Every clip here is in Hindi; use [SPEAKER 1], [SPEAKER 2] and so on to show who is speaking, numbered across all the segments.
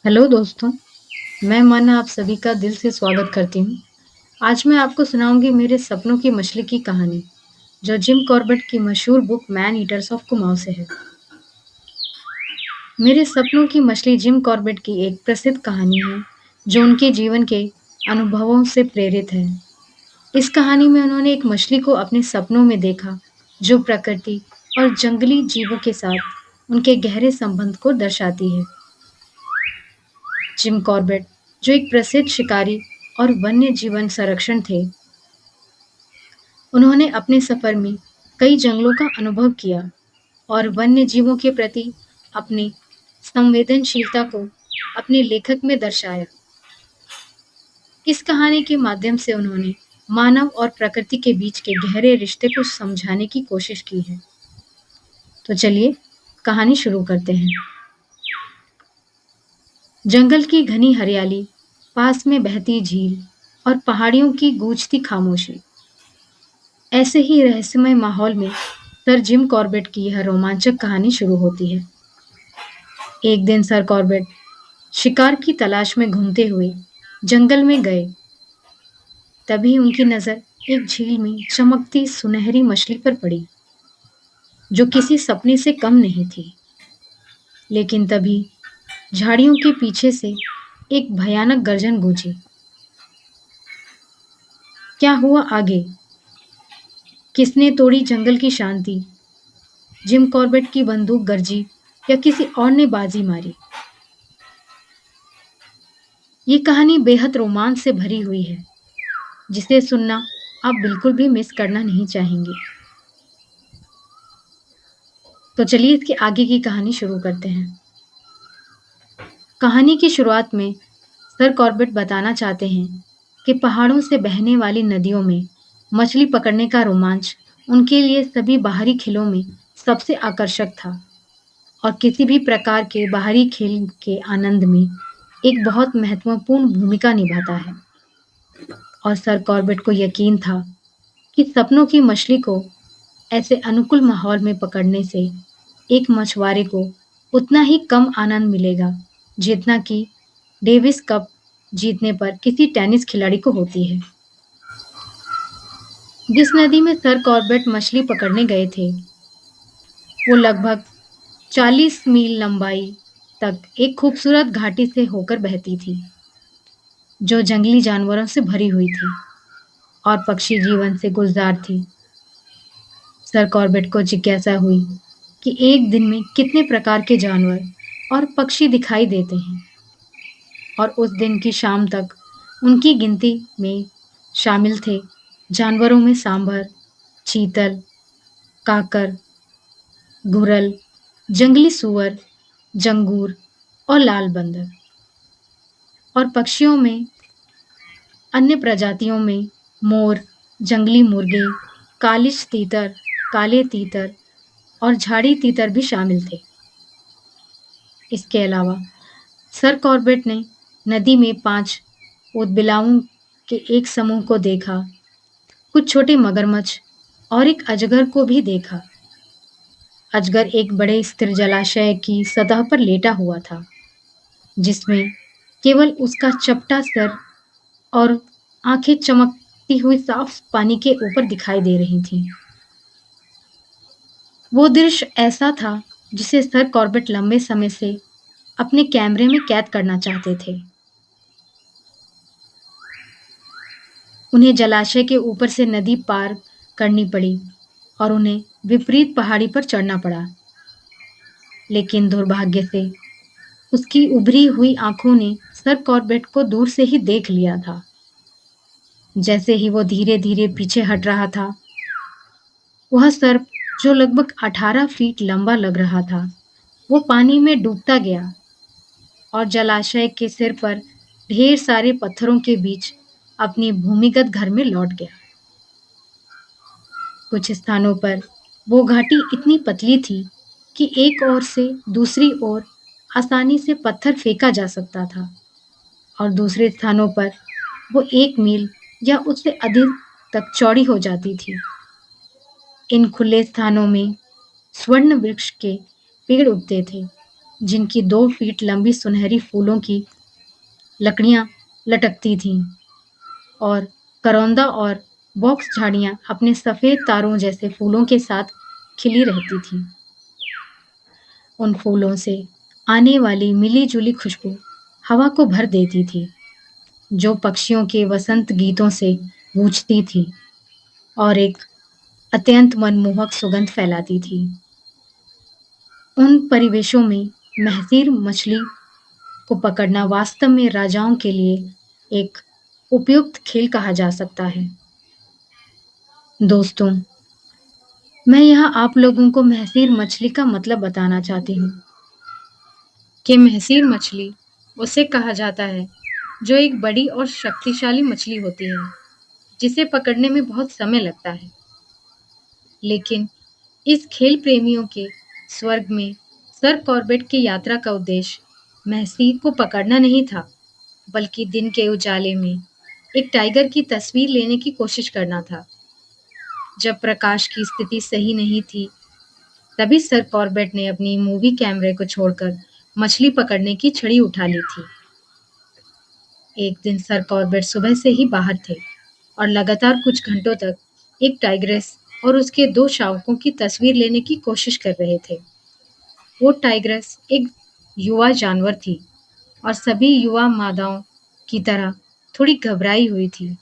[SPEAKER 1] हेलो दोस्तों, मैं मन आप सभी का दिल से स्वागत करती हूँ। आज मैं आपको सुनाऊंगी मेरे सपनों की मछली की कहानी, जो जिम कॉर्बेट की मशहूर book man eaters of Kumaon से है। मेरे सपनों की मछली जिम कॉर्बेट की एक प्रसिद्ध कहानी है, जो उनके जीवन के अनुभवों से प्रेरित है। इस कहानी में उन्होंने एक मछली को अपने सपनों में देखा, जो प्रकृति और जंगली जीवों के साथ उनके गहरे संबंध को दर्शाती है। जिम कॉर्बेट, जो एक प्रसिद्ध शिकारी और वन्य जीवन संरक्षण थे, उन्होंने अपने सफर में कई जंगलों का अनुभव किया और वन्य जीवों के प्रति अपनी संवेदनशीलता को अपने लेखक में दर्शाया। इस कहानी के माध्यम से उन्होंने मानव और प्रकृति के बीच के गहरे रिश्ते को समझाने की कोशिश की है। तो चलिए कहानी शुरू करते हैं। जंगल की घनी हरियाली, पास में बहती झील और पहाड़ियों की गूंजती खामोशी। ऐसे ही रहस्यमय माहौल में सर जिम कॉर्बेट की यह रोमांचक कहानी शुरू होती है। एक दिन सर कॉर्बेट शिकार की तलाश में घूमते हुए जंगल में गए। तभी उनकी नज़र एक झील में चमकती सुनहरी मछली पर पड़ी, जो किसी सपने से कम नहीं थी। लेकिन तभी झाड़ियों के पीछे से एक भयानक गर्जन गूंजी। क्या हुआ आगे? किसने तोड़ी जंगल की शांति? जिम कॉर्बेट की बंदूक गरजी या किसी और ने बाजी मारी? ये कहानी बेहद रोमांच से भरी हुई है, जिसे सुनना आप बिल्कुल भी मिस करना नहीं चाहेंगे। तो चलिए इसके आगे की कहानी शुरू करते हैं। कहानी की शुरुआत में सर कॉर्बेट बताना चाहते हैं कि पहाड़ों से बहने वाली नदियों में मछली पकड़ने का रोमांच उनके लिए सभी बाहरी खेलों में सबसे आकर्षक था और किसी भी प्रकार के बाहरी खेल के आनंद में एक बहुत महत्वपूर्ण भूमिका निभाता है। और सर कॉर्बेट को यकीन था कि सपनों की मछली को ऐसे अनुकूल माहौल में पकड़ने से एक मछुआरे को उतना ही कम आनंद मिलेगा जितना कि डेविस कप जीतने पर किसी टेनिस खिलाड़ी को होती है। जिस नदी में सर कॉर्बेट मछली पकड़ने गए थे, वो लगभग 40 मील लंबाई तक एक खूबसूरत घाटी से होकर बहती थी, जो जंगली जानवरों से भरी हुई थी और पक्षी जीवन से गुलजार थी। सर कॉर्बेट को जिज्ञासा हुई कि एक दिन में कितने प्रकार के जानवर और पक्षी दिखाई देते हैं, और उस दिन की शाम तक उनकी गिनती में शामिल थे जानवरों में सांभर, चीतल, काकर, घुरल, जंगली सूअर, जंगूर और लाल बंदर। और पक्षियों में अन्य प्रजातियों में मोर, जंगली मुर्गे, कालिज तीतर, काले तीतर और झाड़ी तीतर भी शामिल थे। इसके अलावा सर कॉर्बेट ने नदी में 5 ऊदबिलावों के एक समूह को देखा, कुछ छोटे मगरमच्छ और एक अजगर को भी देखा। अजगर एक बड़े स्थिर जलाशय की सतह पर लेटा हुआ था, जिसमें केवल उसका चपटा सर और आंखें चमकती हुई साफ पानी के ऊपर दिखाई दे रही थीं। वो दृश्य ऐसा था जिसे सर कॉर्बेट लंबे समय से अपने कैमरे में कैद करना चाहते थे। उन्हें जलाशय के ऊपर से नदी पार करनी पड़ी और उन्हें विपरीत पहाड़ी पर चढ़ना पड़ा। लेकिन दुर्भाग्य से उसकी उभरी हुई आंखों ने सर कॉर्बेट को दूर से ही देख लिया था। जैसे ही वो धीरे-धीरे पीछे हट रहा था, वह सर्प, जो लगभग 18 फीट लंबा लग रहा था, वो पानी में डूबता गया और जलाशय के सिर पर ढेर सारे पत्थरों के बीच अपने भूमिगत घर में लौट गया। कुछ स्थानों पर वो घाटी इतनी पतली थी कि एक ओर से दूसरी ओर आसानी से पत्थर फेंका जा सकता था, और दूसरे स्थानों पर वो 1 मील या उससे अधिक तक चौड़ी हो जाती थी। इन खुले स्थानों में स्वर्ण वृक्ष के पेड़ उगते थे, जिनकी 2 फीट लंबी सुनहरी फूलों की लकड़ियां लटकती थीं और करौंदा और बॉक्स झाड़ियां अपने सफेद तारों जैसे फूलों के साथ खिली रहती थीं। उन फूलों से आने वाली मिली-जुली खुशबू हवा को भर देती थी, जो पक्षियों के वसंत गीतों से गूंजती थी और एक अत्यंत मनमोहक सुगंध फैलाती थी। उन परिवेशों में महसीर मछली को पकड़ना वास्तव में राजाओं के लिए एक उपयुक्त खेल कहा जा सकता है। दोस्तों, मैं यहाँ आप लोगों को महसीर मछली का मतलब बताना चाहती हूँ कि महसीर मछली उसे कहा जाता है जो एक बड़ी और शक्तिशाली मछली होती है, जिसे पकड़ने में बहुत समय लगता है। लेकिन इस खेल प्रेमियों के स्वर्ग में सर कॉर्बेट की यात्रा का उद्देश्य महसीर को पकड़ना नहीं था, बल्कि दिन के उजाले में एक टाइगर की तस्वीर लेने की कोशिश करना था। जब प्रकाश की स्थिति सही नहीं थी, तभी सर कॉर्बेट ने अपनी मूवी कैमरे को छोड़कर मछली पकड़ने की छड़ी उठा ली थी। एक दिन सर कॉर्बेट सुबह से ही बाहर थे और लगातार कुछ घंटों तक एक टाइग्रेस और उसके 2 शावकों की तस्वीर लेने की कोशिश कर रहे थे। वो टाइग्रेस एक युवा जानवर थी और सभी युवा मादाओं की तरह थोड़ी घबराई हुई थी।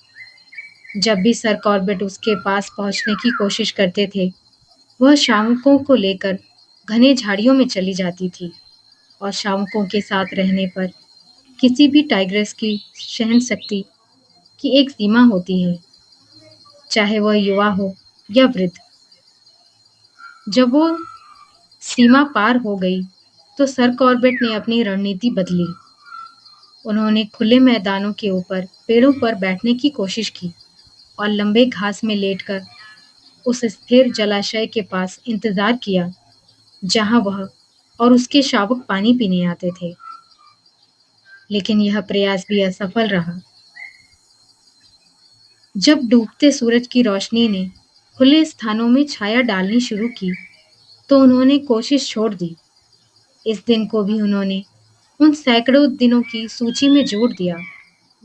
[SPEAKER 1] जब भी सर कॉर्बेट उसके पास पहुंचने की कोशिश करते थे, वह शावकों को लेकर घने झाड़ियों में चली जाती थी और शावकों के साथ रहने पर किसी भी टाइग्रेस की सहनशक्ति की एक सीमा होती है, चाहे वह युवा हो या वृद्ध। जब वो सीमा पार हो गई, तो सर कॉर्बेट ने अपनी रणनीति बदली। उन्होंने खुले मैदानों के ऊपर पेड़ों पर बैठने की कोशिश की और लंबे घास में लेटकर उस स्थिर जलाशय के पास इंतजार किया, जहां वह और उसके शावक पानी पीने आते थे। लेकिन यह प्रयास भी असफल रहा। जब डूबते सूरज की रोशनी ने खुले स्थानों में छाया डालनी शुरू की, तो उन्होंने कोशिश छोड़ दी। इस दिन को भी उन्होंने उन सैकड़ों दिनों की सूची में जोड़ दिया,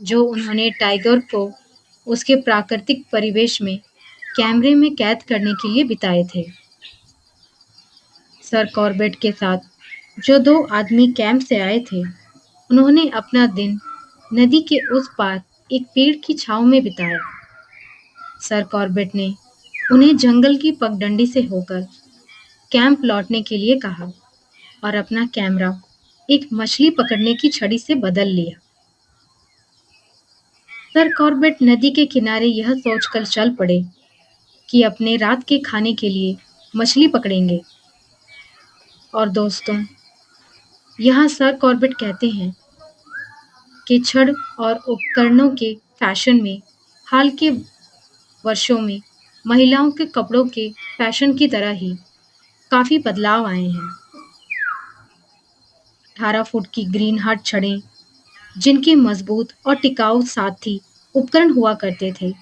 [SPEAKER 1] जो उन्होंने टाइगर को उसके प्राकृतिक परिवेश में कैमरे में कैद करने के लिए बिताए थे। सर कॉर्बेट के साथ जो 2 आदमी कैंप से आए थे, उन्होंने अपना दिन नदी के उस पार एक पेड़ की छांव में बिताया। सर कॉर्बेट ने उन्हें जंगल की पगडंडी से होकर कैंप लौटने के लिए कहा और अपना कैमरा एक मछली पकड़ने की छड़ी से बदल लिया। सर कॉर्बेट नदी के किनारे यह सोचकर चल पड़े कि अपने रात के खाने के लिए मछली पकड़ेंगे। और दोस्तों, यहाँ सर कॉर्बेट कहते हैं कि छड़ और उपकरणों के फैशन में हाल के वर्षों में महिलाओं के कपड़ों के फैशन की तरह ही काफी बदलाव आए हैं। 18 फुट की ग्रीन हार्ट छड़ें, जिनके मजबूत और टिकाऊ साथी उपकरण हुआ करते थे,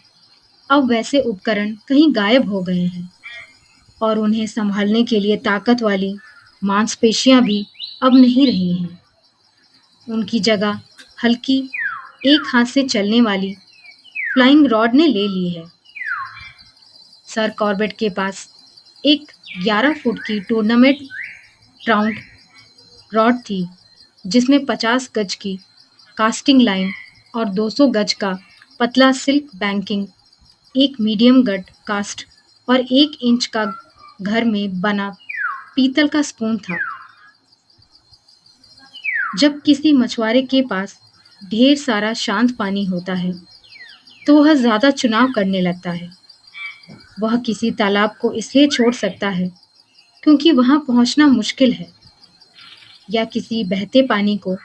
[SPEAKER 1] अब वैसे उपकरण कहीं गायब हो गए हैं और उन्हें संभालने के लिए ताकत वाली मांसपेशियां भी अब नहीं रही हैं। उनकी जगह हल्की, एक हाथ से चलने वाली फ्लाइंग रॉड ने ले ली है। सर कॉर्बेट के पास एक 11 फुट की टूर्नामेंट राउंड रॉड थी, जिसमें 50 गज की कास्टिंग लाइन और 200 गज का पतला सिल्क बैंकिंग, एक मीडियम गट कास्ट और 1 इंच का घर में बना पीतल का स्पून था। जब किसी मछुआरे के पास ढेर सारा शांत पानी होता है, तो वह ज्यादा चुनाव करने लगता है। वह किसी तालाब को इसलिए छोड़ सकता है क्योंकि वहां पहुंचना मुश्किल है, या किसी बहते पानी को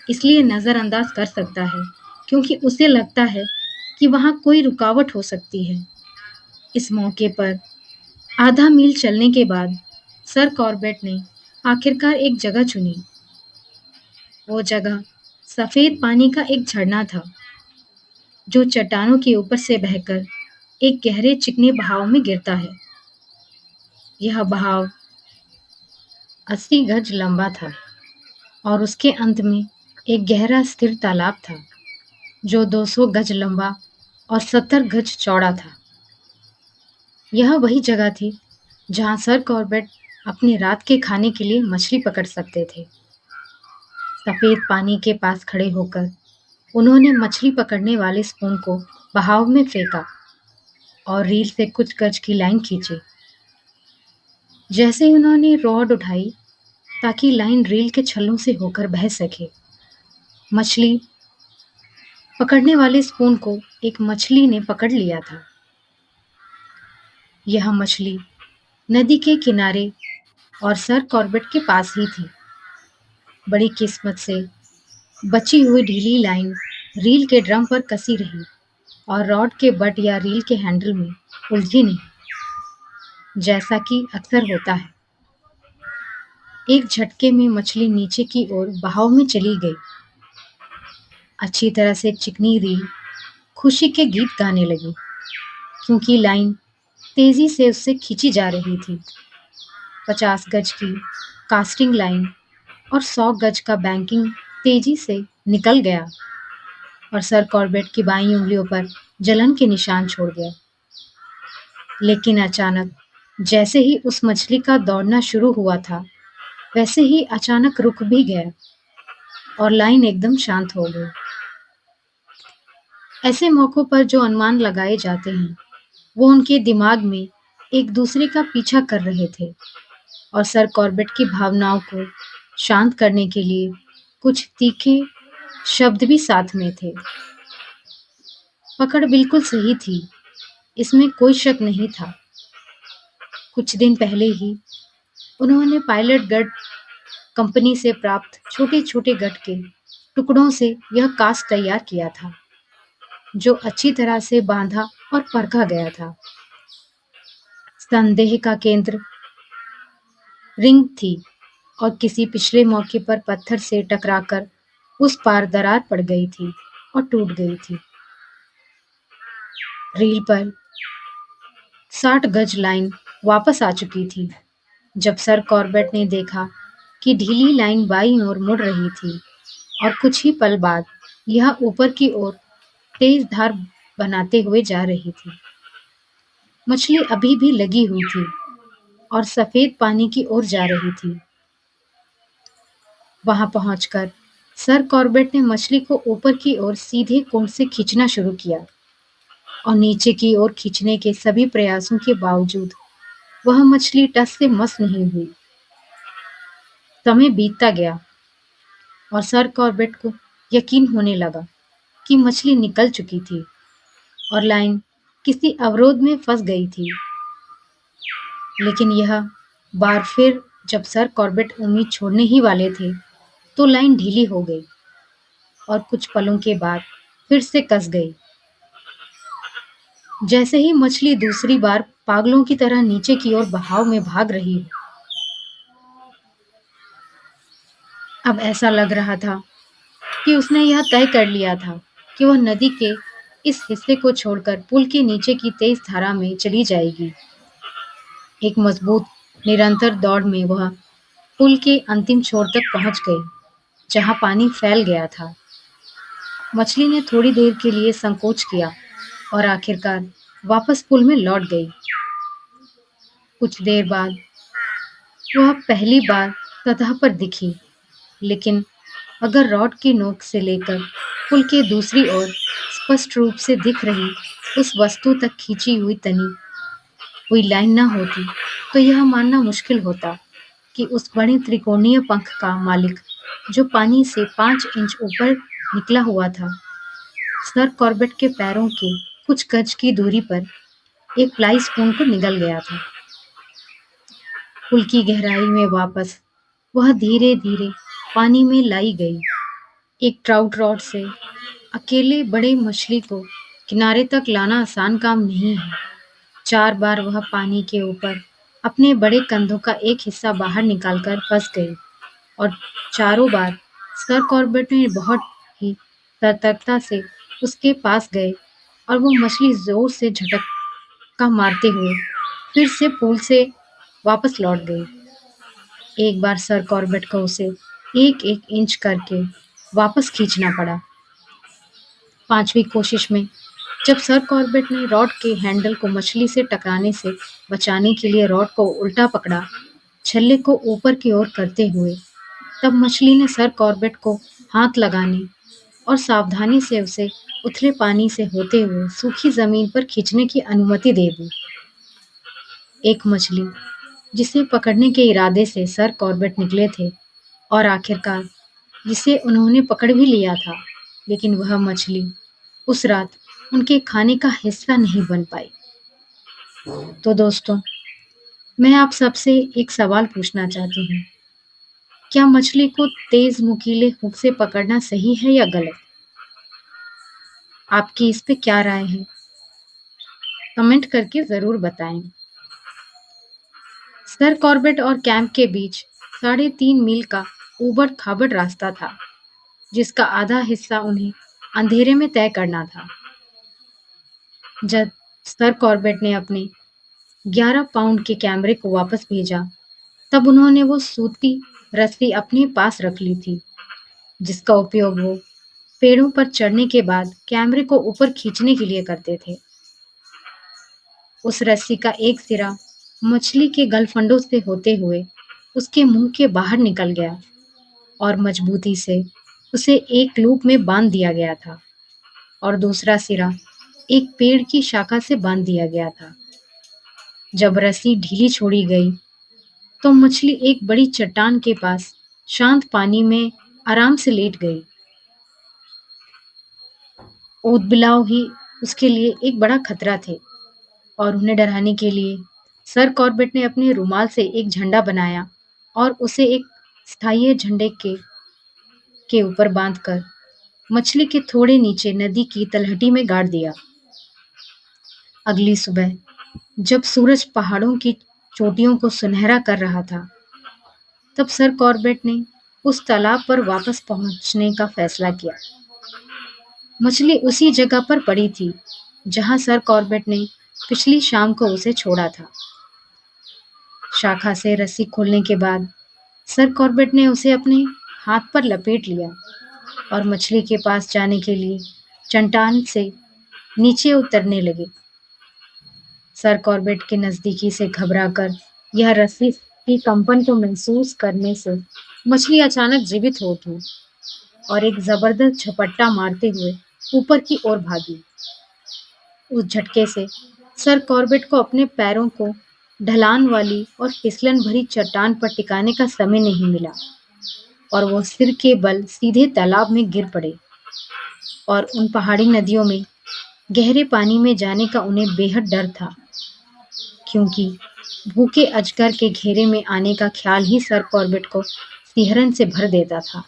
[SPEAKER 1] इसलिए नजरअंदाज कर सकता है क्योंकि उसे लगता है कि वहां कोई रुकावट हो सकती है। इस मौके पर आधा मील चलने के बाद सर कॉर्बेट ने आखिरकार एक जगह चुनी। वो जगह सफेद पानी का एक झरना था, जो चट्टानों के ऊपर से बहकर एक गहरे चिकने बहाव में गिरता है। यह बहाव 80 गज लंबा था और उसके अंत में एक गहरा स्थिर तालाब था जो 200 गज लंबा और 70 गज चौड़ा था। यह वही जगह थी जहां सर कॉर्बेट अपने रात के खाने के लिए मछली पकड़ सकते थे। सफेद पानी के पास खड़े होकर उन्होंने मछली पकड़ने वाले स्पून को बहाव में फेंका और रील से कुछ गज की लाइन खींची। जैसे ही उन्होंने रॉड उठाई ताकि लाइन रील के छल्लों से होकर बह सके, मछली पकड़ने वाले स्पून को एक मछली ने पकड़ लिया था। यह मछली नदी के किनारे और सर कॉर्बेट के पास ही थी। बड़ी किस्मत से बची हुई ढीली लाइन रील के ड्रम पर कसी रही और रॉड के बट या रील के हैंडल में उलझी नहीं, जैसा कि अक्सर होता है। एक झटके में मछली नीचे की ओर बहाव में चली गई। अच्छी तरह से चिकनी रील खुशी के गीत गाने लगी क्योंकि लाइन तेजी से उससे खींची जा रही थी। 50 गज की कास्टिंग लाइन और 100 गज का बैंकिंग तेजी से निकल गया और सर कॉर्बेट की बाईं उंगलियों पर जलन के निशान छोड़ गया। लेकिन अचानक जैसे ही उस मछली का दौड़ना शुरू हुआ था, वैसे ही अचानक रुक भी गया और लाइन एकदम शांत हो गई। ऐसे मौकों पर जो अनुमान लगाए जाते हैं, वो उनके दिमाग में एक दूसरे का पीछा कर रहे थे और सर कॉर्बेट की भावनाओं को शांत करने के लिए कुछ तीखे शब्द भी साथ में थे। पकड़ बिल्कुल सही थी, इसमें कोई शक नहीं था। कुछ दिन पहले ही उन्होंने पायलट गट कंपनी से प्राप्त छोटे-छोटे गट के टुकड़ों से यह कास्ट तैयार किया था, जो अच्छी तरह से बांधा और परखा गया था। संदेह का केंद्र रिंग थी और किसी पिछले मौके पर पत्थर से टकराकर उस पार दरार पड़ गई थी और टूट गई थी। रील पर 60 गज लाइन वापस आ चुकी थी जब सर कॉर्बेट ने देखा कि ढीली लाइन बाईं ओर मुड़ रही थी और कुछ ही पल बाद यह ऊपर की ओर तेज धार बनाते हुए जा रही थी। मछली अभी भी लगी हुई थी और सफेद पानी की ओर जा रही थी। वहां पहुंचकर सर कॉर्बेट ने मछली को ऊपर की ओर सीधे कोण से खींचना शुरू किया और नीचे की ओर खींचने के सभी प्रयासों के बावजूद वह मछली टस से मस नहीं हुई। समय बीतता गया और सर कॉर्बेट को यकीन होने लगा कि मछली निकल चुकी थी और लाइन किसी अवरोध में फंस गई थी। लेकिन यह बार फिर जब सर कॉर्बेट उम्मीद छोड़ने ही वाले थे, तो लाइन ढीली हो गई और कुछ पलों के बाद फिर से कस गई। जैसे ही मछली दूसरी बार पागलों की तरह नीचे की ओर बहाव में भाग रही हो। अब ऐसा लग रहा था कि उसने यह तय कर लिया था कि वह नदी के इस हिस्से को छोड़कर पुल के नीचे की तेज धारा में चली जाएगी। एक मजबूत निरंतर दौड़ में वह पुल के अंतिम छोर तक पहुंच गई, जहां पानी फैल गया था। मछली ने थोड़ी देर के लिए संकोच किया और आखिरकार वापस पुल में लौट गई। कुछ देर बाद वह पहली बार सतह पर दिखी, लेकिन अगर रॉड की नोक से लेकर पुल के दूसरी ओर स्पष्ट रूप से दिख रही उस वस्तु तक खींची हुई तनी हुई लाइन न होती, तो यह मानना मुश्किल होता कि उस बड़े त्रिकोणीय पंख का मालिक, जो पानी से 5 इंच ऊपर निकला हुआ था, सर कॉर्बेट के पैरों के कुछ गज की दूरी पर एक फ्लाई स्पून को निगल गया था। पुल की गहराई में वापस वह धीरे-धीरे पानी में लाई गई। एक ट्राउट रॉड से अकेले बड़े मछली को किनारे तक लाना आसान काम नहीं है। 4 बार वह पानी के ऊपर अपने बड़े कंधों का एक हिस्सा बाहर निकालकर फंस गई और चारों बार सर कॉर्बेट ने बहुत ही सतर्कता से उसके पास गए और वो मछली जोर से झटका मारते हुए फिर से पुल से वापस लौट गई। एक बार सर कॉर्बेट को उसे एक एक इंच करके वापस खींचना पड़ा। पांचवी कोशिश में जब सर कॉर्बेट ने रॉड के हैंडल को मछली से टकराने से बचाने के लिए रॉड को उल्टा पकड़ा, छल्ले को ऊपर की ओर करते हुए, तब मछली ने सर कॉर्बेट को हाथ लगाने और सावधानी से उसे उथले पानी से होते हुए सूखी जमीन पर खींचने की अनुमति दे दी। एक मछली जिसे पकड़ने के इरादे से सर कॉर्बेट निकले थे और आखिरकार जिसे उन्होंने पकड़ भी लिया था, लेकिन वह मछली उस रात उनके खाने का हिस्सा नहीं बन पाई। तो दोस्तों, मैं आप सबसे एक सवाल पूछना चाहती हूँ। क्या मछली को तेज नुकीले हुक से पकड़ना सही है या गलत? आपकी इस पे क्या राय है? कमेंट करके ज़रूर बताएं। सर कॉर्बेट और कैंप के बीच 3.5 मील का ऊबड़-खाबड़ रास्ता था, जिसका आधा हिस्सा उन्हें अंधेरे में तय करना था। जब सर कॉर्बेट ने अपने 11 पाउंड के कैमरे को वापस भेजा, तब उन्होंने वो सूती रस्सी अपने पास रख ली थी, जिसका उपयोग वो पेड़ों पर चढ़ने के बाद कैमरे को ऊपर खींचने के लिए करते थे। उस रस्सी का एक सिरा मछली के गलफंडों से होते हुए उसके मुंह के बाहर निकल गया और मजबूती से उसे एक लूप में बांध दिया गया था और दूसरा सिरा एक पेड़ की शाखा से बांध दिया गया था। जब रस्सी ढीली छोड़ी गई, तो मछली एक बड़ी चट्टान के पास शांत पानी में आराम से लेट गई। ऊदबिलाव ही उसके लिए एक बड़ा खतरा थे और उन्हें डराने के लिए सर कॉर्बेट ने अपने रुमाल से एक झंडा बनाया और उसे एक स्थायी झंडे के ऊपर बांधकर मछली के थोड़े नीचे नदी की तलहटी में गाड़ दिया। अगली सुबह जब सूरज पहाड़ों की चोटियों को सुनहरा कर रहा था, तब सर कॉर्बेट ने उस तालाब पर वापस पहुंचने का फैसला किया। मछली उसी जगह पर पड़ी थी जहां सर कॉर्बेट ने पिछली शाम को उसे छोड़ा था। शाखा से रस्सी खोलने के बाद सर कॉर्बेट ने उसे अपने हाथ पर लपेट लिया और मछली के पास जाने के लिए चट्टान से नीचे उतरने लगे। सर कॉर्बेट के नजदीकी से घबराकर यह रस्सी की कंपन को महसूस करने से मछली अचानक जीवित हो उठी और एक जबरदस्त झपट्टा मारते हुए ऊपर की ओर भागी। उस झटके से सर कॉर्बेट को अपने पैरों को ढलान वाली और फिसलन भरी चट्टान पर टिकाने का समय नहीं मिला और वो सिर के बल सीधे तालाब में गिर पड़े। और उन पहाड़ी नदियों में गहरे पानी में जाने का उन्हें बेहद डर था, क्योंकि भूखे अजगर के घेरे में आने का ख्याल ही सर कॉर्बेट को सिहरन से भर देता था।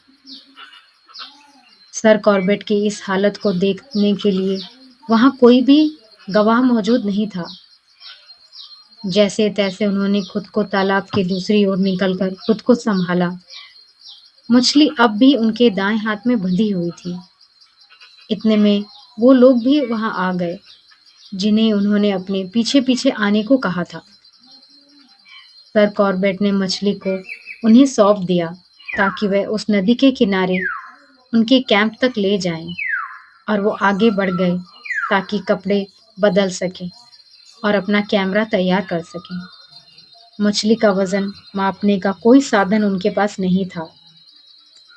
[SPEAKER 1] सर कॉर्बेट की इस हालत को देखने के लिए वहां कोई भी गवाह मौजूद नहीं था। जैसे तैसे उन्होंने खुद को तालाब के दूसरी ओर निकलकर खुद को संभाला। मछली अब भी उनके दाएं हाथ में बंधी हुई थी। इतने में वो लोग भी वहां आ गए जिन्हें उन्होंने अपने पीछे पीछे आने को कहा था। सर कॉर्बेट ने मछली को उन्हें सौंप दिया ताकि वह उस नदी के किनारे उनके कैंप तक ले जाएं, और वो आगे बढ़ गए ताकि कपड़े बदल सकें और अपना कैमरा तैयार कर सकें। मछली का वजन मापने का कोई साधन उनके पास नहीं था,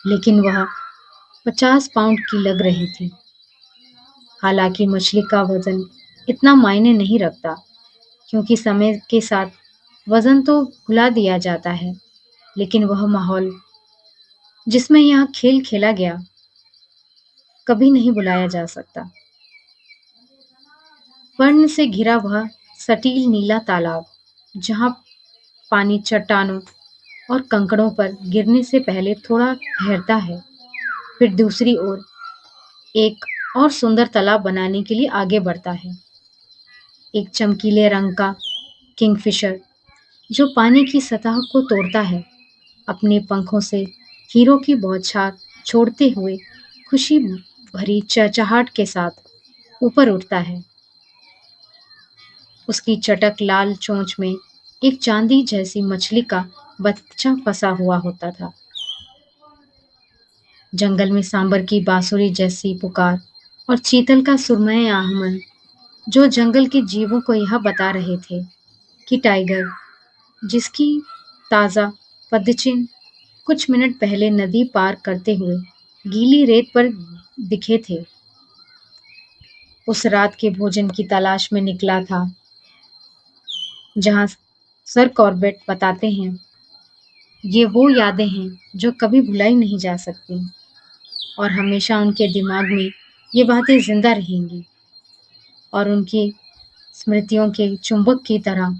[SPEAKER 1] लेकिन वह 50 पाउंड की लग रही थी। हालांकि मछली का वजन इतना मायने नहीं रखता, क्योंकि समय के साथ वजन तो भुला दिया जाता है, लेकिन वह माहौल जिसमें यह खेल खेला गया कभी नहीं भुलाया जा सकता। वर्ण से घिरा वह सटील नीला तालाब, जहां पानी चट्टानों और कंकड़ों पर गिरने से पहले थोड़ा ठहरता है, फिर दूसरी ओर एक और सुंदर तालाब बनाने के लिए आगे बढ़ता है। एक चमकीले रंग का किंगफिशर जो पानी की सतह को तोड़ता है, अपने पंखों से हीरो की बौछार छोड़ते हुए खुशी भरी चहचहाट के साथ ऊपर उठता है। उसकी चटक लाल चोंच में एक चांदी जैसी मछली का बच्चा फंसा हुआ होता था। जंगल में सांबर की बांसुरी जैसी पुकार और चीतल का सुरमय आहमन जो जंगल के जीवों को यह बता रहे थे कि टाइगर, जिसकी ताज़ा पदचिह्न कुछ मिनट पहले नदी पार करते हुए गीली रेत पर दिखे थे, उस रात के भोजन की तलाश में निकला था। जहाँ सर कॉर्बेट बताते हैं, ये वो यादें हैं जो कभी भुलाई नहीं जा सकती और हमेशा उनके दिमाग में ये बातें जिंदा रहेंगी और उनकी स्मृतियों के चुंबक की तरह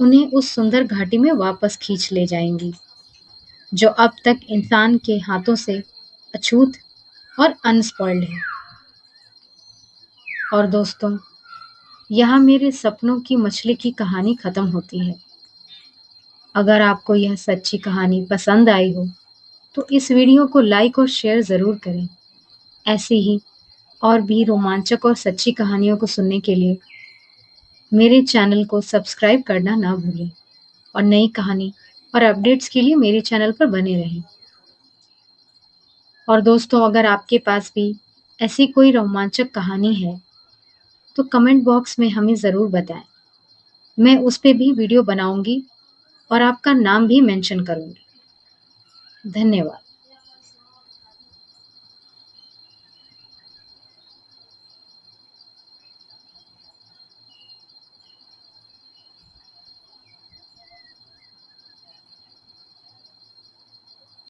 [SPEAKER 1] उन्हें उस सुंदर घाटी में वापस खींच ले जाएंगी, जो अब तक इंसान के हाथों से अछूत और अनस्पॉइल्ड है। और दोस्तों, यहाँ मेरे सपनों की मछली की कहानी खत्म होती है। अगर आपको यह सच्ची कहानी पसंद आई हो, तो इस वीडियो को लाइक और शेयर ज़रूर करें। ऐसे ही और भी रोमांचक और सच्ची कहानियों को सुनने के लिए मेरे चैनल को सब्सक्राइब करना ना भूलें और नई कहानी और अपडेट्स के लिए मेरे चैनल पर बने रहें। और दोस्तों, अगर आपके पास भी ऐसी कोई रोमांचक कहानी है, तो कमेंट बॉक्स में हमें ज़रूर बताएं। मैं उस पे भी वीडियो बनाऊंगी और आपका नाम भी मेंशन करूंगी। धन्यवाद।